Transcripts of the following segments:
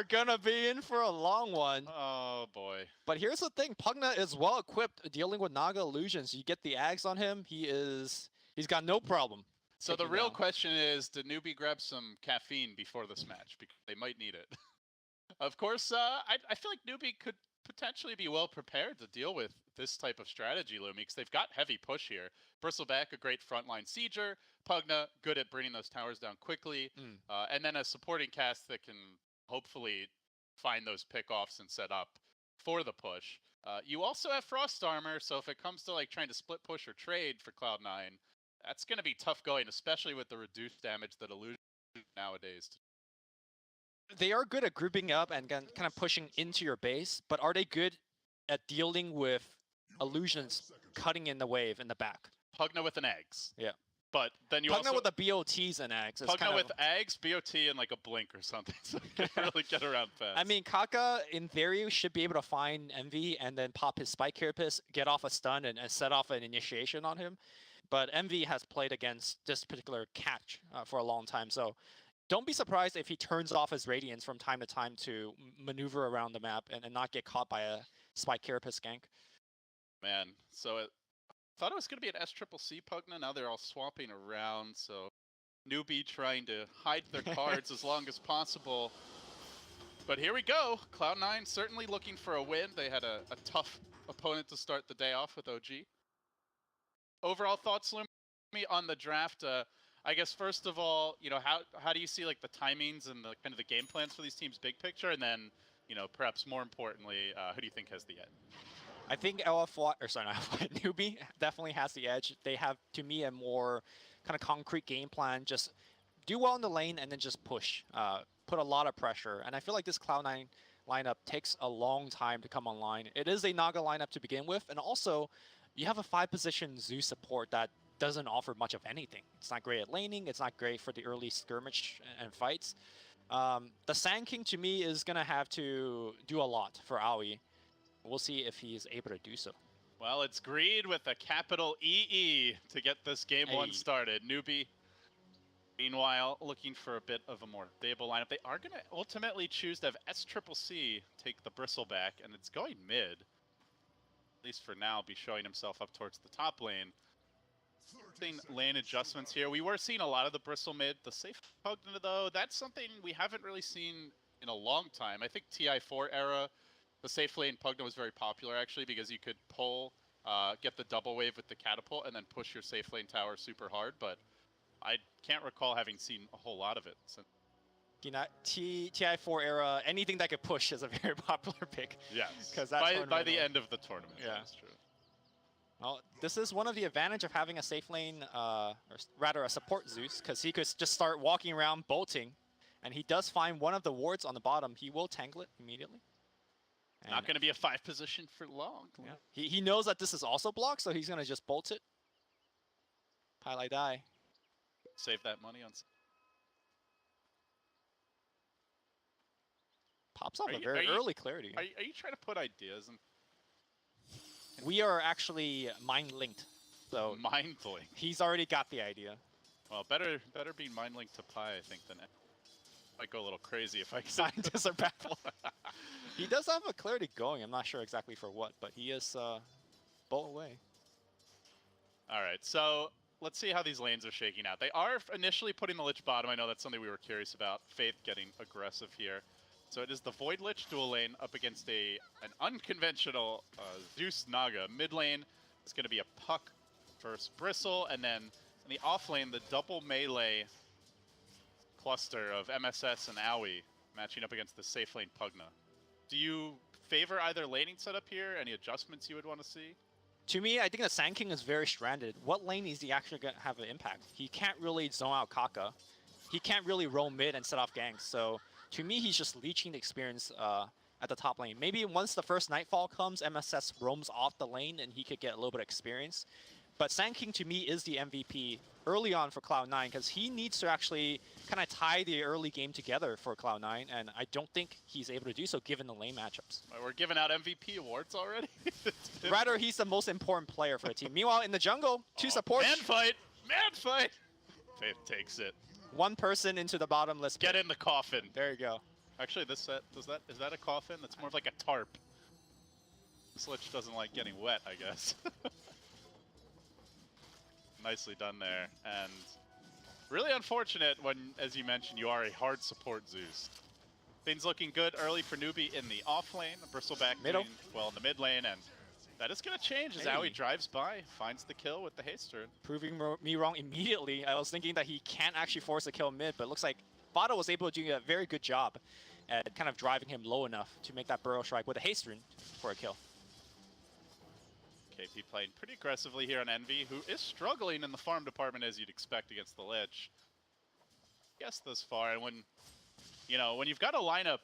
are gonna be in for a long one. Oh boy. But here's the thing, Pugna is well equipped dealing with Naga illusions. You get the Ags on him, he's got no problem. So the real question is, did newbee grab some caffeine before this match? Because they might need it. Of course, I feel like newbee could potentially be well prepared to deal with this type of strategy, Lumi, because they've got heavy push here. Bristleback, a great frontline sieger. Pugna, good at bringing those towers down quickly. And then a supporting cast that can hopefully find those pickoffs and set up for the push. You also have Frost Armor, so if it comes to like trying to split push or trade for Cloud9, that's going to be tough going, especially with the reduced damage that illusion nowadays. They are good at grouping up and kind of pushing into your base, but are they good at dealing with illusions cutting in the wave in the back? Pugna with an eggs. Yeah. But then you Pugna also... with the BOTs and eggs. Pugna with eggs, BOT, and like a blink or something, so you can really get around fast. I mean, Kaka, in theory, should be able to find Envy and then pop his Spike Carapace, get off a stun, and set off an initiation on him. But Envy has played against this particular catch for a long time, so don't be surprised if he turns off his Radiance from time to time to maneuver around the map and not get caught by a Spike Carapace gank. Man, so I thought it was going to be an SCCC Pugna. Now they're all swapping around, so newbee trying to hide their cards as long as possible. But here we go. Cloud9 certainly looking for a win. They had a tough opponent to start the day off with OG. Overall thoughts, Lumi, on the draft? I guess first of all, you know, how do you see like the timings and the kind of the game plans for these teams, big picture, and then, you know, perhaps more importantly, who do you think has the edge? I think newbee definitely has the edge. They have, to me, a more kind of concrete game plan. Just do well in the lane and then just push, put a lot of pressure. And I feel like this Cloud9 lineup takes a long time to come online. It is a Naga lineup to begin with, and also you have a 5-position Zeus support that doesn't offer much of anything. It's not great at laning. It's not great for the early skirmish and fights. The Sand King, to me, is going to have to do a lot for Aoi. We'll see if he's able to do so. Well, it's Greed with a capital EE to get this game one started. Newbee, meanwhile, looking for a bit of a more stable lineup. They are going to ultimately choose to have SCCC take the Bristleback, and it's going mid. At least for now, be showing himself up towards the top lane. Seeing lane adjustments here. We were seeing a lot of the Bristle mid. The safe Pugna, though, that's something we haven't really seen in a long time. I think TI4 era, the safe lane Pugna was very popular, actually, because you could pull, get the double wave with the catapult, and then push your safe lane tower super hard, but I can't recall having seen a whole lot of it since. TI4 era, anything that could push is a very popular pick. Yes, because by the end of the tournament. Yeah, that's true. Well, this is one of the advantage of having a safe lane, or rather a support Zeus, because he could just start walking around bolting, and he does find one of the wards on the bottom. He will tangle it immediately. And not going to be a 5 position for long. Yeah. He knows that this is also blocked, so he's going to just bolt it. Pile die. Save that money on... Pops up a very early clarity. Are you trying to put ideas in? We are actually mind-linked. So mind-linked? He's already got the idea. Well, better be mind-linked to Pi, I think, than... Might go a little crazy if I can. Scientists are baffled. He does have a clarity going. I'm not sure exactly for what, but he is bolt away. All right, so let's see how these lanes are shaking out. They are initially putting the Lich bottom. I know that's something we were curious about. Faith getting aggressive here. So it is the Void Lich dual lane up against an unconventional Zeus Naga. Mid lane is going to be a Puck versus Bristle, and then in the off lane, the double melee cluster of MSS and Aoi matching up against the safe lane Pugna. Do you favor either laning setup here? Any adjustments you would want to see? To me, I think the Sand King is very stranded. What lane is he actually going to have an impact? He can't really zone out Kaka. He can't really roam mid and set off ganks. So to me, he's just leeching the experience at the top lane. Maybe once the first Nightfall comes, MSS roams off the lane and he could get a little bit of experience. But Sand King, to me, is the MVP early on for Cloud9 because he needs to actually kind of tie the early game together for Cloud9, and I don't think he's able to do so given the lane matchups. We're giving out MVP awards already? Rather, he's the most important player for the team. Meanwhile, in the jungle, two supports. Man fight! Man fight! Faith takes it. One person into the bottomless pit. Get in the coffin. There you go. Actually, this set is that a coffin? That's more of like a tarp. This lich doesn't like getting wet, I guess. Nicely done there, and really unfortunate when, as you mentioned, you are a hard support Zeus. Things looking good early for newbee in the off lane. Bristleback Middle. doing well in the mid lane, and that is going to change as Aoi drives by, finds the kill with the haste turn. Proving me wrong immediately. I was thinking that he can't actually force a kill mid, but it looks like Vado was able to do a very good job at kind of driving him low enough to make that burrow strike with a haste rune for a kill. KP playing pretty aggressively here on Envy, who is struggling in the farm department as you'd expect against the Lich. Yes, thus far, and when you've got a lineup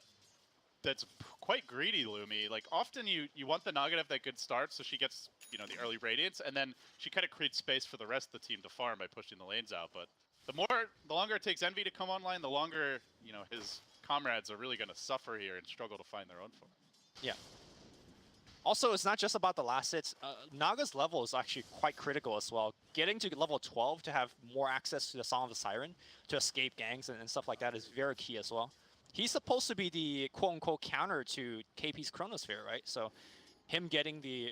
that's quite greedy, Lumi, like often you want the Naga to have that good start so she gets, the early Radiance, and then she kind of creates space for the rest of the team to farm by pushing the lanes out. But the longer it takes Envy to come online, the longer, his comrades are really going to suffer here and struggle to find their own form. Yeah. Also, it's not just about the last hits. Naga's level is actually quite critical as well. Getting to level 12 to have more access to the Song of the Siren, to escape gangs and stuff like that is very key as well. He's supposed to be the quote-unquote counter to KP's Chronosphere, right? So him getting the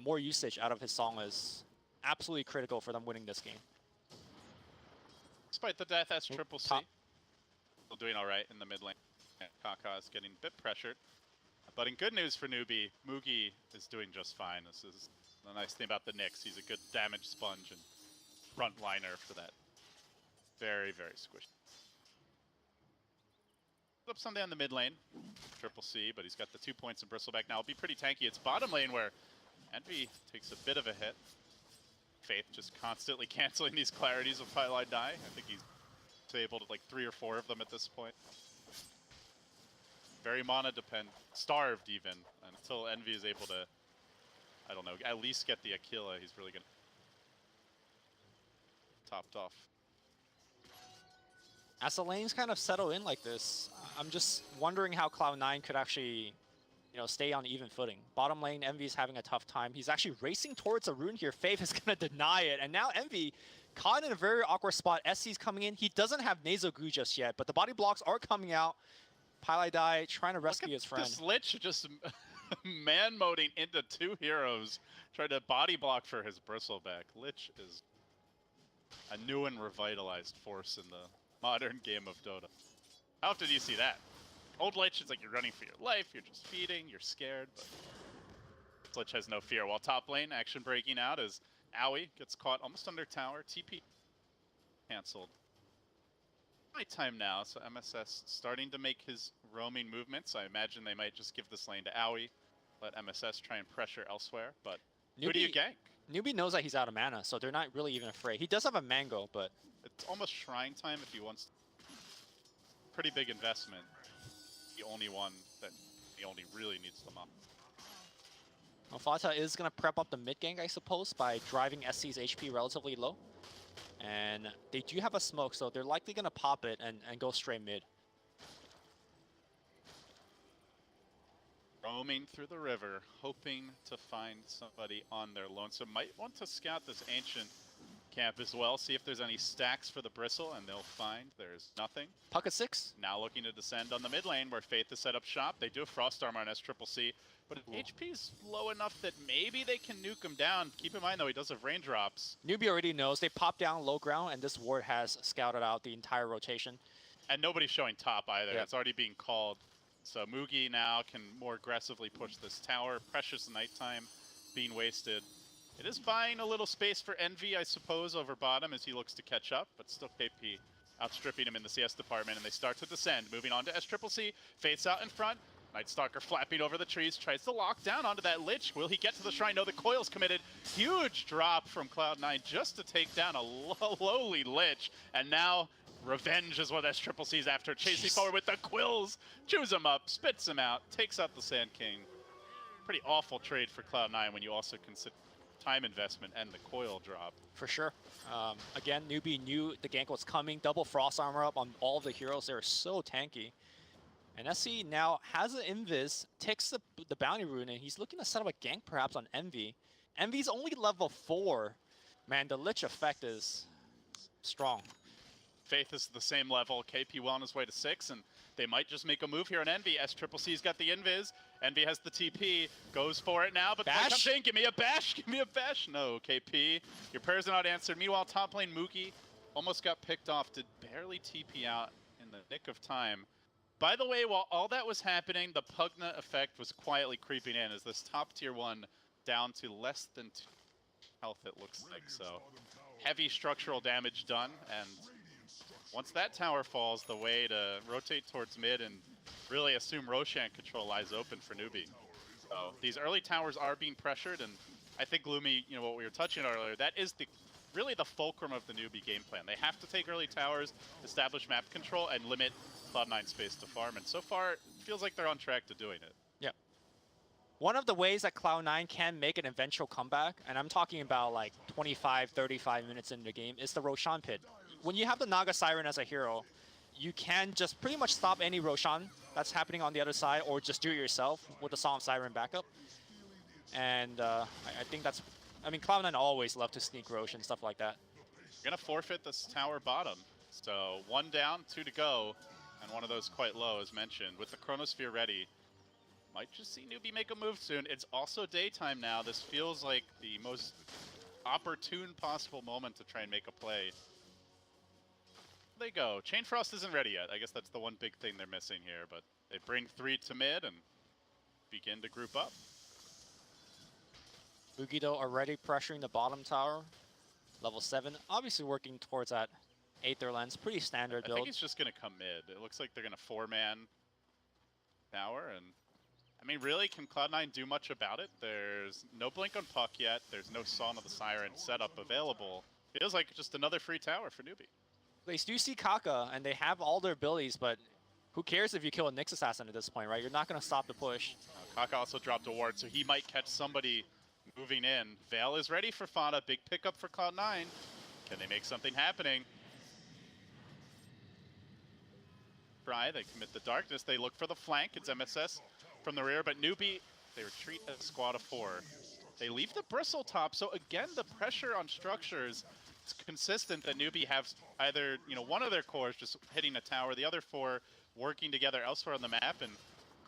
more usage out of his song is absolutely critical for them winning this game. Despite the death, that's Triple C. Top. Still doing all right in the mid lane. Kaka is getting a bit pressured. But in good news for newbee, Mugi is doing just fine. This is the nice thing about the Nyx. He's a good damage sponge and frontliner for that. Very, very squishy. Up something on the mid lane, Triple C, but he's got the 2 points in Bristleback now. It'll be pretty tanky. It's bottom lane where Envy takes a bit of a hit. Faith just constantly canceling these clarities of Pylai Die. I think he's able to like 3 or 4 of them at this point. Very mana starved even, and until Envy is able to, I don't know, at least get the Aquila, he's really gonna topped off. As the lanes kind of settle in like this, I'm just wondering how Cloud9 could actually, stay on even footing. Bottom lane, Envy's having a tough time. He's actually racing towards a rune here. Faith is gonna deny it, and now Envy caught in a very awkward spot. SC's coming in. He doesn't have Nasal Goo just yet, but the body blocks are coming out. Pylai Die trying to rescue his friend. This Lich just man-moding into 2 heroes, trying to body block for his Bristleback. Lich is a new and revitalized force in the modern game of Dota. How often do you see that? Old Lich is like you're running for your life, you're just feeding, you're scared, but this Lich has no fear. While top lane, action breaking out as Aoi gets caught almost under tower, TP cancelled. Nighttime now, so MSS starting to make his roaming movements. I imagine they might just give this lane to Aoi, let MSS try and pressure elsewhere, but who do you gank? Newbie knows that he's out of mana, so they're not really even afraid. He does have a mango, but it's almost shrine time if he wants to. Pretty big investment. The only one that he only really needs them up. well, Fata is going to prep up the mid gank, I suppose, by driving SC's HP relatively low. And they do have a smoke, so they're likely going to pop it and go straight mid. Roaming through the river, hoping to find somebody on their lonesome. Might want to scout this ancient camp as well, see if there's any stacks for the Bristle, and they'll find there's nothing. Puck at 6. Now looking to descend on the mid lane where Faith has set up shop. They do have Frost Armor on SCCC, but HP's low enough that maybe they can nuke him down. Keep in mind though, he does have raindrops. Newbie already knows. They pop down low ground, and this ward has scouted out the entire rotation. And nobody's showing top either. Yep. It's already being called. So Mugi now can more aggressively push this tower. Precious nighttime being wasted. It is buying a little space for Envy, I suppose, over bottom as he looks to catch up, but still KP outstripping him in the CS department, and they start to descend. Moving on to SCCC, Faith's out in front. Nightstalker flapping over the trees, tries to lock down onto that Lich. Will he get to the shrine? No, the coil's committed. Huge drop from Cloud9 just to take down a lowly Lich, and now revenge is what SCCC's after, chasing forward with the quills. Chews him up, spits him out, takes out the Sand King. Pretty awful trade for Cloud9 when you also consider time investment and the coil drop. For sure. Again, Newbie knew the gank was coming. Double Frost Armor up on all of the heroes. They're so tanky. And SC now has an Invis, takes the Bounty Rune, and he's looking to set up a gank perhaps on Envy. Envy's only level 4. Man, the Lich effect is strong. Faith is the same level. KP well on his way to 6, and they might just make a move here on Envy. SCCC's got the invis. Envy has the TP. Goes for it now, but Bash? comes in. Give me a bash. Give me a bash. No, KP. Your prayers are not answered. Meanwhile, top lane Moogie almost got picked off. Did barely TP out in the nick of time. By the way, while all that was happening, the Pugna effect was quietly creeping in as this top tier 1 down to less than 2 health, it looks like. So heavy structural damage done, and once that tower falls, the way to rotate towards mid and really assume Roshan control lies open for newbee. So these early towers are being pressured, and I think Gloomy, you know, what we were touching on earlier, that is really the fulcrum of the newbie game plan. They have to take early towers, establish map control, and limit Cloud9 space to farm, and so far it feels like they're on track to doing it. Yeah. One of the ways that Cloud9 can make an eventual comeback, and I'm talking about like 25, 35 minutes into the game, is the Roshan pit. When you have the Naga Siren as a hero, you can just pretty much stop any Roshan that's happening on the other side, or just do it yourself with the Song of Siren backup. And I think that's, I mean, Cloud9 always love to sneak Rosh and stuff like that. You're gonna forfeit this tower bottom. So 1 down, 2 to go, and one of those quite low as mentioned. With the Chronosphere ready, might just see newbee make a move soon. It's also daytime now. This feels like the most opportune possible moment to try and make a play. There they go. Chain Frost isn't ready yet. I guess that's the one big thing they're missing here, but they bring 3 to mid and begin to group up. Bugido already pressuring the bottom tower. Level 7, obviously working towards that Aether Lens. Pretty standard build. I think he's just going to come mid. It looks like they're going to 4-man tower, and I mean, really, can Cloud9 do much about it? There's no Blink on Puck yet. There's no Song of the Siren setup available. Feels like just another free tower for newbee. They do see Kaka, and they have all their abilities, but who cares if you kill a Nyx Assassin at this point, right? You're not going to stop the push. Kaka also dropped a ward, so he might catch somebody moving in. Veil is ready for Fana. Big pickup for Cloud9. Can they make something happening? Try, they commit the darkness. They look for the flank. It's MSS from the rear, but newbee, they retreat at a squad of 4. They leave the bristle top, so again, the pressure on structures is consistent that newbee have either, you know, one of their cores just hitting a tower, the other 4 working together elsewhere on the map, and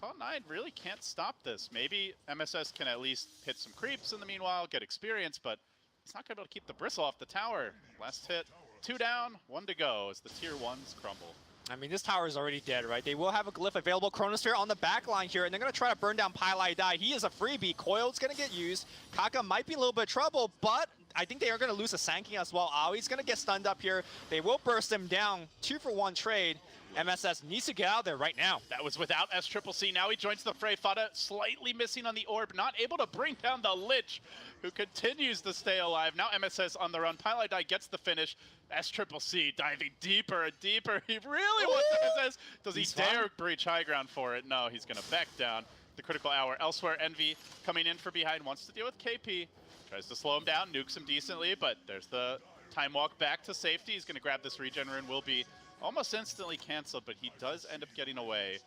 Cloud9 really can't stop this. Maybe MSS can at least hit some creeps in the meanwhile, get experience, but he's not going to be able to keep the bristle off the tower. Last hit, 2 down, 1 to go as the tier 1s crumble. I mean, this tower is already dead, right? They will have a glyph available. Chronosphere on the back line here, and they're going to try to burn down Pylai Die. He is a freebie. Coil's going to get used. Kaka might be in a little bit of trouble, but I think they are going to lose a Sankey as well. Aoi's going to get stunned up here. They will burst him down. 2-for-1 trade. MSS needs to get out there right now. That was without SCCC. Now he joins the fray. Fada slightly missing on the orb, not able to bring down the Lich, who continues to stay alive. Now MSS on the run. Pylai Die gets the finish. SCCC diving deeper and deeper. He really wants MSS. Does he dare breach high ground for it? No, he's going to back down. The critical hour elsewhere. Envy coming in for behind, wants to deal with KP. Tries to slow him down, nukes him decently, but there's the time walk back to safety. He's going to grab this regen rune, will be almost instantly canceled, but he does end up getting away.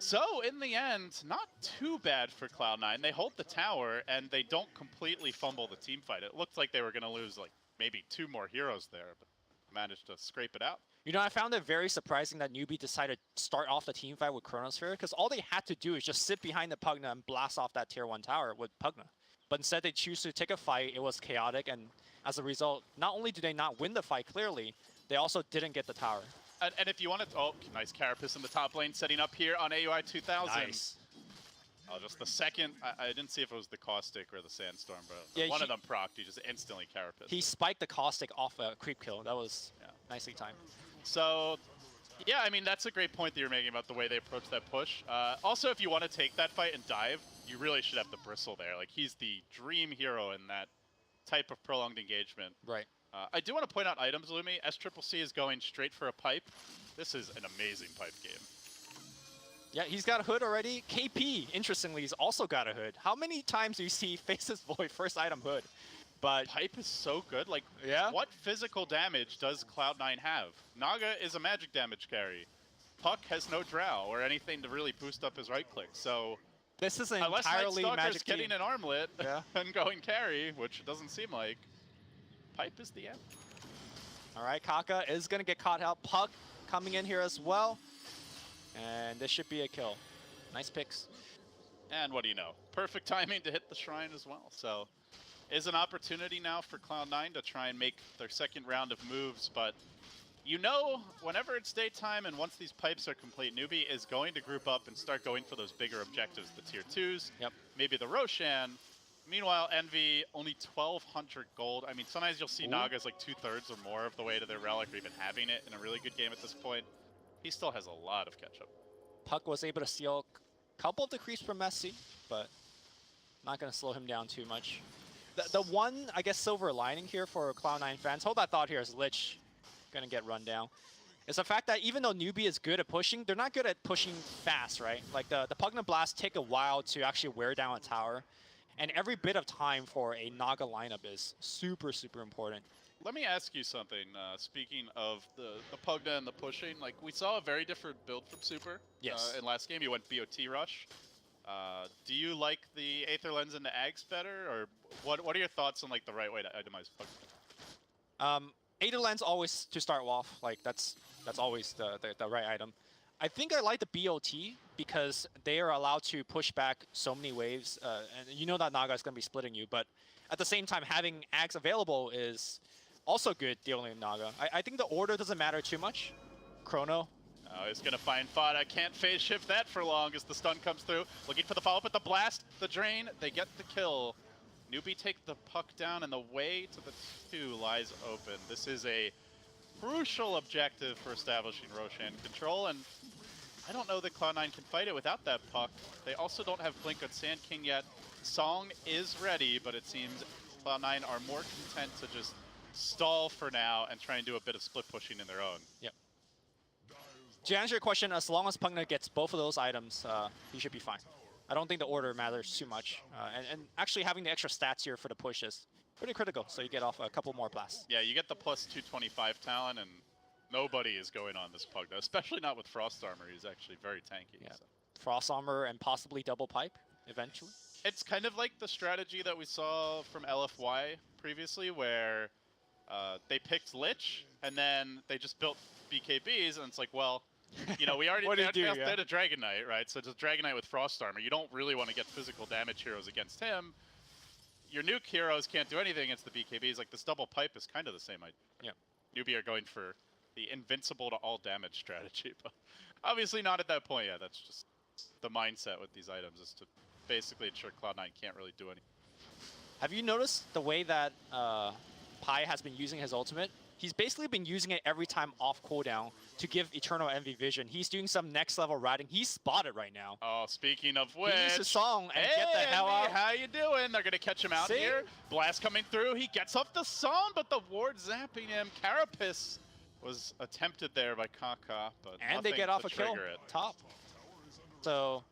So, in the end, not too bad for Cloud9. They hold the tower, and they don't completely fumble the team fight. It looked like they were going to lose, like, maybe 2 more heroes there, but managed to scrape it out. You know, I found it very surprising that newbee decided to start off the team fight with Chronosphere, because all they had to do is just sit behind the Pugna and blast off that tier 1 tower with Pugna. But instead, they choose to take a fight. It was chaotic, and as a result, not only did they not win the fight clearly, they also didn't get the tower. And if you want to... Oh, nice Carapace in the top lane, setting up here on AUI 2000. Nice. Oh, just the second... I didn't see if it was the Caustic or the Sandstorm, but yeah, one of them procced. He just instantly Carapace. He spiked the Caustic off a creep kill. That was nicely timed. So, yeah, I mean, that's a great point that you're making about the way they approach that push. Also, if you want to take that fight and dive, you really should have the Bristle there. Like, he's the dream hero in that type of prolonged engagement. Right. I do want to point out items, Lumi. SCCC is going straight for a pipe. This is an amazing pipe game. Yeah, he's got a hood already. KP, interestingly, has also got a hood. How many times do you see Faces Void first item hood? But pipe is so good. Like, yeah, what physical damage does Cloud9 have? Naga is a magic damage carry. Puck has no drow or anything to really boost up his right click. So this is an unless entirely Night Stalker's magic getting team. an armlet and going carry, which it doesn't seem like, pipe is the end. All right, Kaka is going to get caught out. Puck coming in here as well. And this should be a kill. Nice picks. And what do you know? Perfect timing to hit the shrine as well. So is an opportunity now for Cloud9 to try and make their second round of moves, but you know, whenever it's daytime and once these pipes are complete, newbee is going to group up and start going for those bigger objectives, the tier 2s, Yep. maybe the Roshan. Meanwhile, Envy, only 1,200 gold. I mean, sometimes you'll see Naga's like 2/3 or more of the way to their relic, or even having it in a really good game at this point. He still has a lot of catch-up. Puck was able to steal a couple of the creeps from Messi, but not going to slow him down too much. The one, I guess, silver lining here for Cloud9 fans, hold that thought here, is Lich going to get run down. It's the fact that even though newbee is good at pushing, they're not good at pushing fast, right? Like the Pugna Blast take a while to actually wear down a tower. And every bit of time for a Naga lineup is super, super important. Let me ask you something. Speaking of the Pugna and the pushing, like we saw a very different build from Super. Yes. In last game, you went BOT Rush. Do you like the Aether Lens into Ags better, or what are your thoughts on like the right way to itemize Pugna? Aether Lens always to start off, like that's always the right item. I think I like the BOT because they are allowed to push back so many waves, and you know that Naga is going to be splitting you, but at the same time, having Ags available is also good dealing with Naga. I think the order doesn't matter too much. Chrono. Oh, he's going to find Fada. Can't phase shift that for long as the stun comes through. Looking for the follow-up with the blast, the drain. They get the kill. Newbee take the puck down, and the way to the 2 lies open. This is a crucial objective for establishing Roshan control, and I don't know that Cloud9 can fight it without that puck. They also don't have Blink on Sand King yet. Song is ready, but it seems Cloud9 are more content to just stall for now and try and do a bit of split pushing in their own. Yep. To answer your question, as long as Pugna gets both of those items, he should be fine. I don't think the order matters too much. And actually having the extra stats here for the push is pretty critical, so you get off a couple more blasts. Yeah, you get the plus 225 talent, and nobody is going on this Pugna, especially not with Frost Armor. He's actually very tanky. Yeah. So. Frost Armor and possibly double pipe eventually. It's kind of like the strategy that we saw from LFY previously, where they picked Lich, and then they just built BKBs, and it's like, well, you know, we already did a Dragon Knight, right? So it's a Dragon Knight with Frost Armor. You don't really want to get physical damage heroes against him. Your nuke heroes can't do anything against the BKBs. Like, this double pipe is kind of the same idea. Yep. Newbee are going for the invincible to all damage strategy, but obviously not at that point yet. That's just the mindset with these items, is to basically ensure Cloud9 can't really do anything. Have you noticed the way that Pi has been using his ultimate? He's basically been using it every time off cooldown to give Eternal Envy vision. He's doing some next level riding. He's spotted right now. Oh, speaking of which, he uses Song and hey, get the hell Envy, out. how you doing? They're gonna catch him out here. Blast coming through. He gets off the Song, but the ward zapping him. Carapace was attempted there by Kaka, but and they get off a kill top. So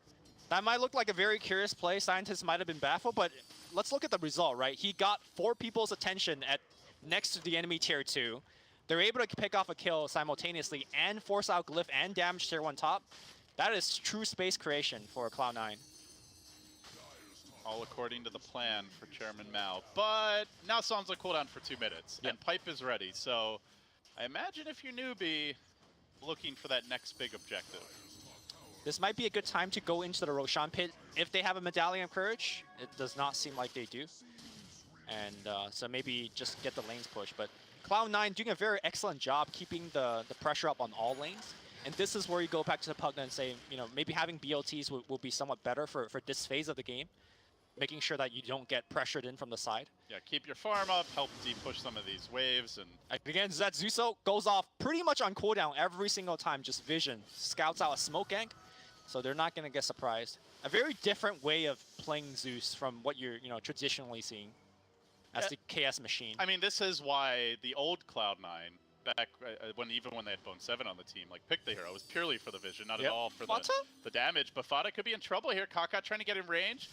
that might look like a very curious play. Scientists might have been baffled, but let's look at the result, right? He got 4 people's attention at next to the enemy tier 2. They're able to pick off a kill simultaneously and force out Glyph and damage tier 1 top. That is true space creation for Cloud9. All according to the plan for Chairman Mao. But now Song's on cooldown for 2 minutes, and Pipe is ready. So I imagine if you're newbie, looking for that next big objective. This might be a good time to go into the Roshan pit. If they have a Medallion of Courage, it does not seem like they do. And so maybe just get the lanes pushed. But Cloud9 doing a very excellent job keeping the pressure up on all lanes. And this is where you go back to the Pugna and say, you know, maybe having BOTs will be somewhat better for this phase of the game. Making sure that you don't get pressured in from the side. Yeah, keep your farm up, help push some of these waves. And again, Zetsuso goes off pretty much on cooldown every single time, just vision. Scouts out a smoke gank, so they're not going to get surprised. A very different way of playing Zeus from what you're traditionally seeing as the KS machine. I mean, this is why the old Cloud9, back even when they had Bone 7 on the team, like picked the hero, was purely for the vision, not at all for the damage. But Fada could be in trouble here. Kaka trying to get in range.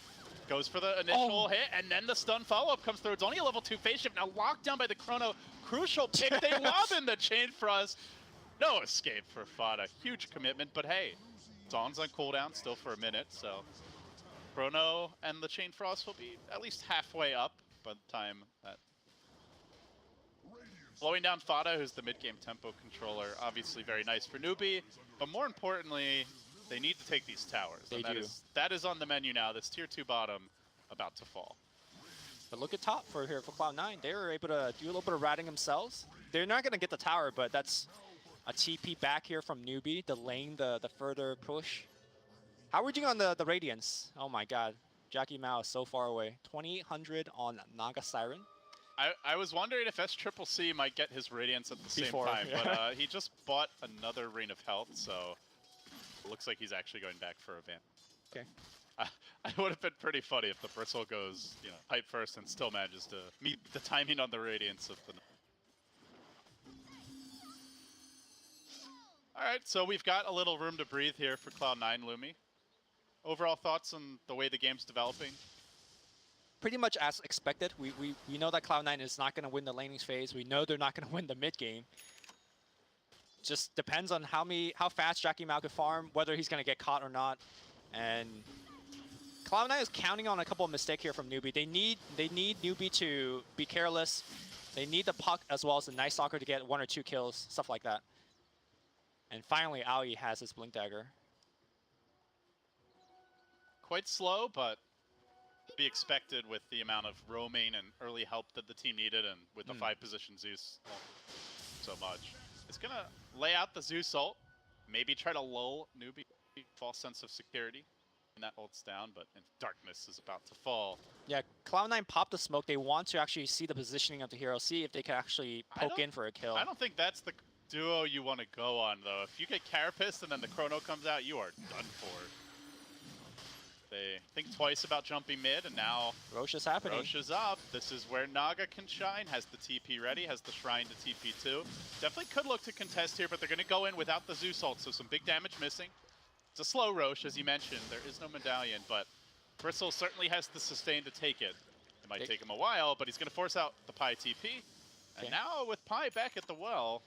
Goes for the initial hit, and then the stun follow-up comes through. It's only a level 2 phase shift. Now locked down by the Chrono. Crucial pick. They lob in the Chain Frost. No escape for Fada. Huge commitment, but hey, Song's on cooldown still for a minute, so Chrono and the Chain Frost will be at least halfway up by the time that Slowing down Fada, who's the mid-game tempo controller, obviously very nice for newbee, but more importantly, they need to take these towers. They and do. That is on the menu now. This tier 2 bottom about to fall. But look at top for Cloud9. They were able to do a little bit of ratting themselves. They're not going to get the tower, but that's a TP back here from newbee, delaying the further push. How are we doing on the Radiance? Oh my god. Jackie Mao is so far away. 2800 on Naga Siren. I was wondering if SCCC might get his Radiance at the same time, yeah. but he just bought another Rain of Health, so it looks like he's actually going back for a ban. Okay. It would have been pretty funny if the Bristle goes, pipe first and still manages to meet the timing on the Radiance of the... Alright, so we've got a little room to breathe here for Cloud9, Lumi. Overall thoughts on the way the game's developing? Pretty much as expected. We know that Cloud9 is not going to win the laning phase. We know they're not going to win the mid game. Just depends on how fast Jackie Mao can farm, whether he's going to get caught or not. And Cloud9 is counting on a couple of mistakes here from newbee. They need newbee to be careless. They need the puck as well as the Night Stalker to get 1 or 2 kills, stuff like that. And finally, Aoi has his Blink Dagger. Quite slow, but to be expected with the amount of roaming and early help that the team needed, and with the 5-position Zeus so much. It's going to lay out the Zeus ult, maybe try to lull newbee, false sense of security. And that ult's down, but darkness is about to fall. Yeah, Cloud9 popped the smoke. They want to actually see the positioning of the hero, see if they can actually poke in for a kill. I don't think that's the duo you want to go on, though. If you get Carapace and then the Chrono comes out, you are done for. They think twice about jumping mid, and now Rosh is happening. Rosh is up. This is where Naga can shine. Has the TP ready, has the Shrine to TP too. Definitely could look to contest here, but they're going to go in without the Zeus ult, so some big damage missing. It's a slow Rosh, as you mentioned. There is no medallion, but Bristle certainly has the sustain to take it. It might take him a while, but he's going to force out the Pi TP. And now with Pi back at the well,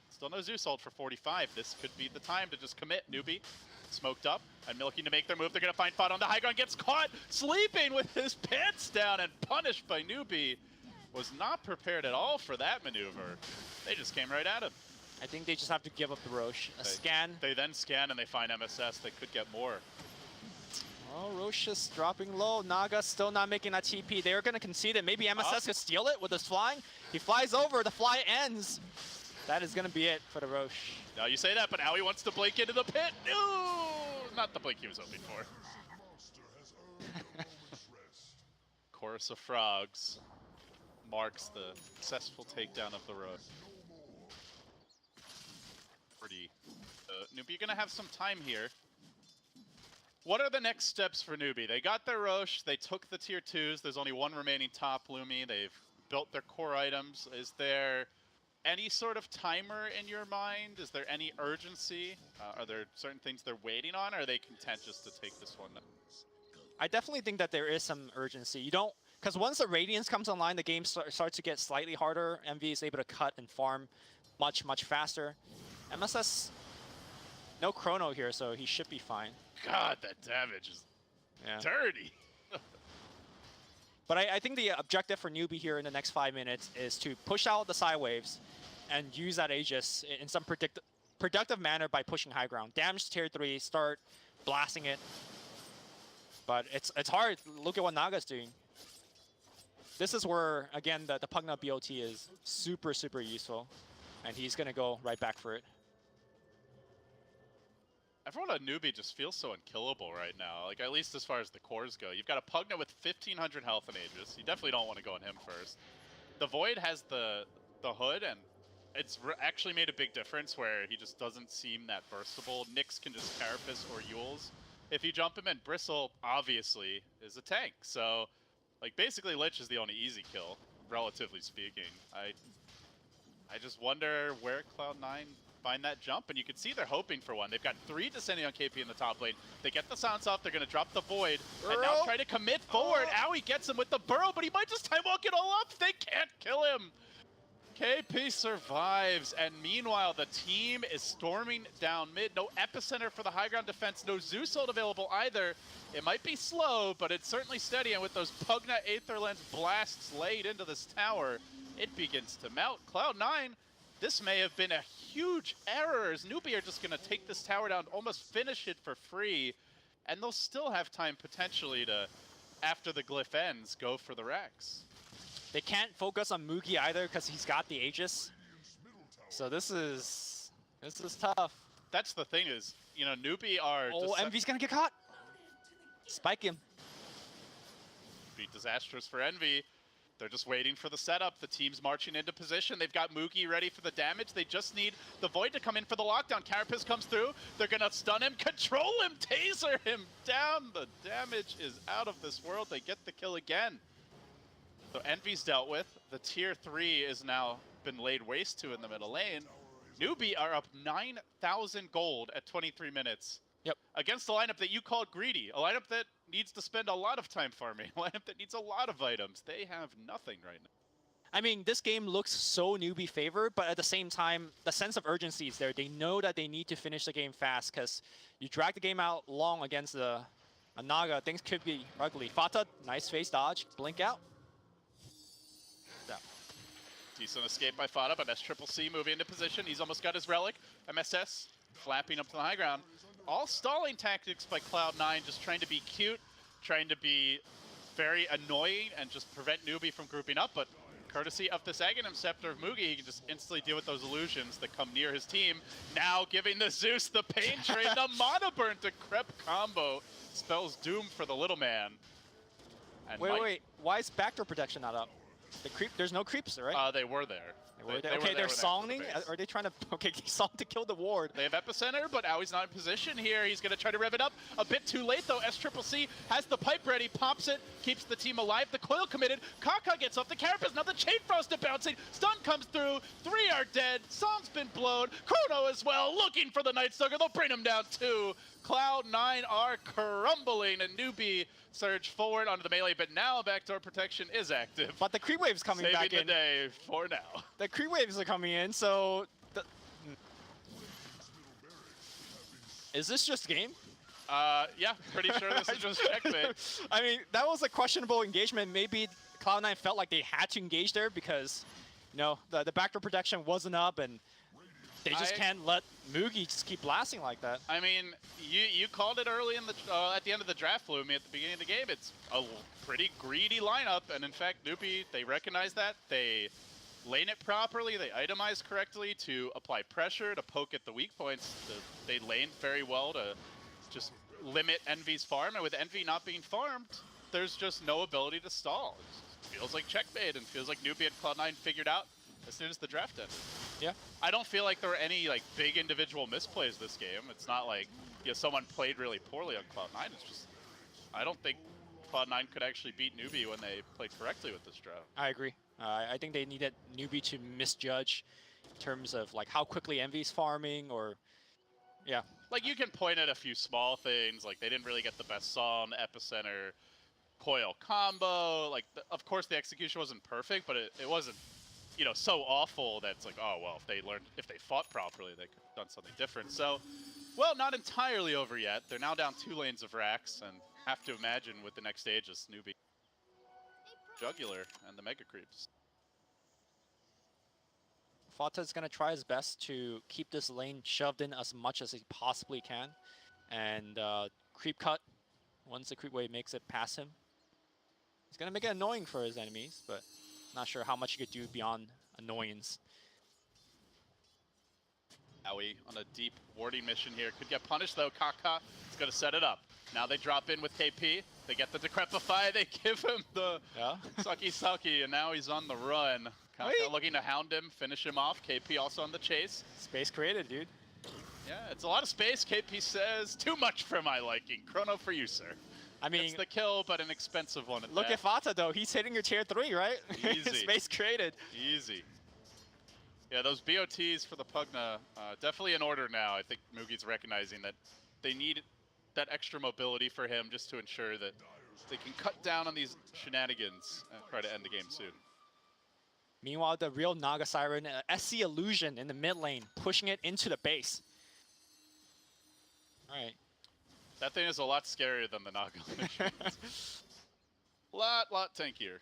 still no Zeus ult for 45. This could be the time to just commit. newbee smoked up and looking to make their move. They're going to find Fod on the high ground. Gets caught sleeping with his pants down and punished by newbee. Was not prepared at all for that maneuver. They just came right at him. I think they just have to give up the Rosh. Scan. They then scan and they find MSS. They could get more. Oh, Rosh is dropping low. Naga still not making that TP. They're going to concede it. Maybe MSS could steal it with his flying. He flies over. The fly ends. That is going to be it for the Rosh. Now you say that, but Aoi wants to blink into the pit. No! Not the blink he was hoping for. Chorus of Frogs marks the successful takedown of the Rosh. newbee, you're going to have some time here. What are the next steps for newbee? They got their Rosh, they took the tier 2s, there's only one remaining top Lumi, they've built their core items. Is there any sort of timer in your mind? Is there any urgency? Are there certain things they're waiting on, or are they content just to take this one? I definitely think that there is some urgency. You don't, because once the Radiance comes online, the game starts to get slightly harder. MV is able to cut and farm much, much faster. MSS, no chrono here, so he should be fine. God, that damage is dirty. But I think the objective for newbee here in the next 5 minutes is to push out the side waves and use that Aegis in some productive manner by pushing high ground. Damage to tier 3, start blasting it. But it's hard. Look at what Naga's doing. This is where, again, the Pugna BOT is super, super useful. And he's going to go right back for it. Everyone on newbee just feels so unkillable right now, like at least as far as the cores go. You've got a Pugna with 1500 health and Aegis. You definitely don't want to go on him first. The Void has the hood, and it's actually made a big difference where he just doesn't seem that burstable. Nyx can just Carapace or Yules if you jump him, and Bristle obviously is a tank. So, like, basically Lich is the only easy kill, relatively speaking. I just wonder where Cloud9 find that jump, and you can see they're hoping for one. They've got 3 descending on KP in the top lane. They get the silence off, they're going to drop the Void, and now try to commit forward. Aoi gets him with the burrow, but he might just time walk it all up. They can't kill him. KP survives, and meanwhile, the team is storming down mid. No epicenter for the high ground defense, no Zeus ult available either. It might be slow, but it's certainly steady, and with those Pugna Aetherlens blasts laid into this tower, It begins to melt. Cloud9, this may have been a huge error, as newbee are just going to take this tower down, almost finish it for free, and they'll still have time potentially to, after the glyph ends, go for the Rex. They can't focus on Mugi either because he's got the Aegis. So this is tough. That's the thing is, you know, newbee are... Oh, Envy's gonna get caught. Spike him. Be disastrous for Envy. They're just waiting for the setup. The team's marching into position. They've got Mugi ready for the damage. They just need the Void to come in for the lockdown. Carapace comes through. They're going to stun him, control him, taser him down. The damage is out of this world. They get the kill again. So Envy's dealt with. The tier 3 is now been laid waste to in the middle lane. Newbee are up 9,000 gold at 23 minutes. Yep. Against a lineup that you called greedy, a lineup that needs to spend a lot of time farming, a lineup that needs a lot of items. They have nothing right now. I mean, this game looks so newbie favored, but at the same time, the sense of urgency is there. They know that they need to finish the game fast because you drag the game out long against a Naga, things could be ugly. Fata, nice face dodge, blink out. Yeah. Decent escape by Fata, but SCCC moving into position. He's almost got his relic. MSS flapping up to the high ground. All stalling tactics by Cloud9, just trying to be cute, trying to be very annoying and just prevent newbee from grouping up, but courtesy of this Aghanim Scepter of Mugi, he can just instantly deal with those illusions that come near his team. Now giving the Zeus the pain train, the Mana Burn to Crep combo spells doom for the little man. And wait, why is backdoor protection not up? The creep, there's no creeps, right? They were there. Okay, they're songing? Are they trying to... Okay, song to kill the ward. They have Epicenter, but now he's not in position here. He's going to try to rev it up. A bit too late, though. SCCC has the pipe ready, pops it, keeps the team alive. The coil committed. Kaka gets off the Carapace. Now the Chain Frost is bouncing. Stun comes through. 3 are dead. Song's been blown. Chrono as well, looking for the Night Stalker. They'll bring him down, too. Cloud9 are crumbling, and newbee surge forward onto the melee, but now backdoor protection is active. But the creep wave's coming back in. Saving the day for now. The creep waves are coming in, so... Is this just game? Yeah, pretty sure this is just checkmate. I mean, that was a questionable engagement. Maybe Cloud9 felt like they had to engage there because, you know, the backdoor protection wasn't up, and they just can't let Mugi just keep blasting like that. I mean, you called it early in the at the end of the draft, Lumi, at the beginning of the game. It's a pretty greedy lineup, and in fact, newbee, they recognize that. They lane it properly, they itemize correctly to apply pressure, to poke at the weak points. They lane very well to just limit Envy's farm, and with Envy not being farmed, there's just no ability to stall. It feels like checkmate, and feels like newbee and Cloud9 figured out as soon as the draft ended. Yeah. I don't feel like there were any like big individual misplays this game. It's not like, you know, someone played really poorly on Cloud9. It's just, I don't think Cloud9 could actually beat newbee when they played correctly with this draft. I agree. I think they needed newbee to misjudge in terms of like how quickly Envy's farming, or yeah. Like you can point at a few small things, like they didn't really get the best song, Epicenter, coil combo. Like of course the execution wasn't perfect, but it wasn't, you know, so awful that it's like, oh well, if they fought properly, they could have done something different. So, well, not entirely over yet. They're now down 2 lanes of Rax, and have to imagine with the next stage is newbee, Jugular, and the Mega Creeps. Fata's gonna try his best to keep this lane shoved in as much as he possibly can, and creep cut. Once the creep wave makes it past him, he's gonna make it annoying for his enemies, but not sure how much he could do beyond annoyance. Aoi on a deep warding mission here. Could get punished though. Kaka is going to set it up. Now they drop in with KP. They get the Decrepify. They give him the Saki, and now he's on the run. Kaka looking to hound him, finish him off. KP also on the chase. Space created, dude. Yeah, it's a lot of space. KP says, too much for my liking. Chrono for you, sir. I mean, it's the kill, but an expensive one. Look at Fata, though. He's hitting your tier 3, right? Easy. Space created. Easy. Yeah, those BOTs for the Pugna, definitely in order now. I think Mugi's recognizing that they need that extra mobility for him just to ensure that they can cut down on these shenanigans and try to end the game soon. Meanwhile, the real Naga Siren, SC Illusion in the mid lane, pushing it into the base. All right. That thing is a lot scarier than the Naga Illusion. lot tankier.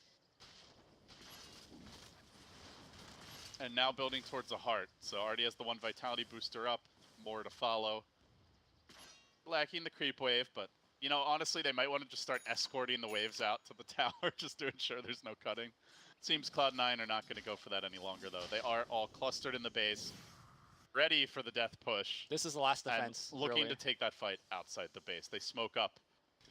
and now building towards a heart. So already has the one vitality booster up, more to follow. Lacking the creep wave, but you know, honestly, they might want to just start escorting the waves out to the tower just to ensure there's no cutting. Seems Cloud9 are not going to go for that any longer, though. They are all clustered in the base, ready for the death push. This is the last defense. And looking really. to take that fight outside the base. They smoke up.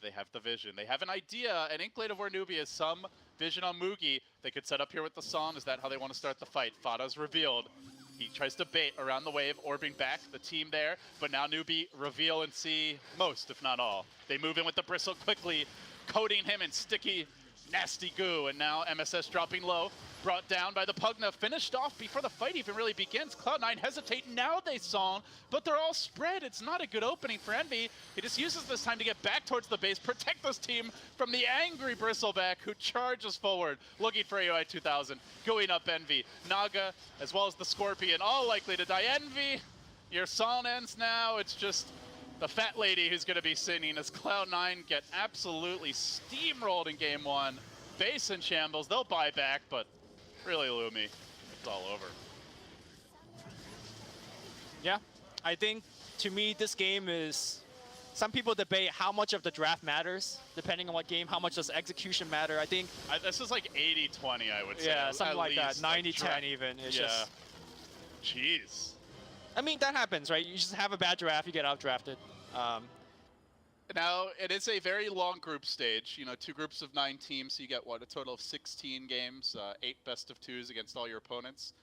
They have the vision. They have an idea, an inkling of where newbee is. Some vision on Mugi. They could set up here with the Song. Is that how they want to start the fight? Fada's revealed. He tries to bait around the wave, orbing back the team there, but now newbee reveal and see most, if not all. They move in with the bristle quickly, coating him in sticky, nasty goo, and now MSS dropping low, brought down by the Pugna, finished off before the fight even really begins. Cloud9 hesitate, now they Song, but they're all spread. It's not a good opening for Envy. He just uses this time to get back towards the base, protect this team from the angry Bristleback who charges forward, looking for AOI 2000, going up Envy. Naga, as well as the Scorpion, all likely to die. Envy, your song ends now. It's just the fat lady who's going to be singing as Cloud9 get absolutely steamrolled in game one. Base in shambles, they'll buy back, but really, Lumi, it's all over. Yeah, I think to me this game is, some people debate how much of the draft matters, depending on what game, how much does execution matter. I think this is like 80-20, I would say. yeah, something at like that, least, 90-10 even. It's just, jeez. I mean, that happens, right? You just have a bad draft, you get outdrafted. Now, it is a very long group stage. You know, 2 groups of 9 teams, so you get, what, a total of 16 games, 8 best of 2s against all your opponents.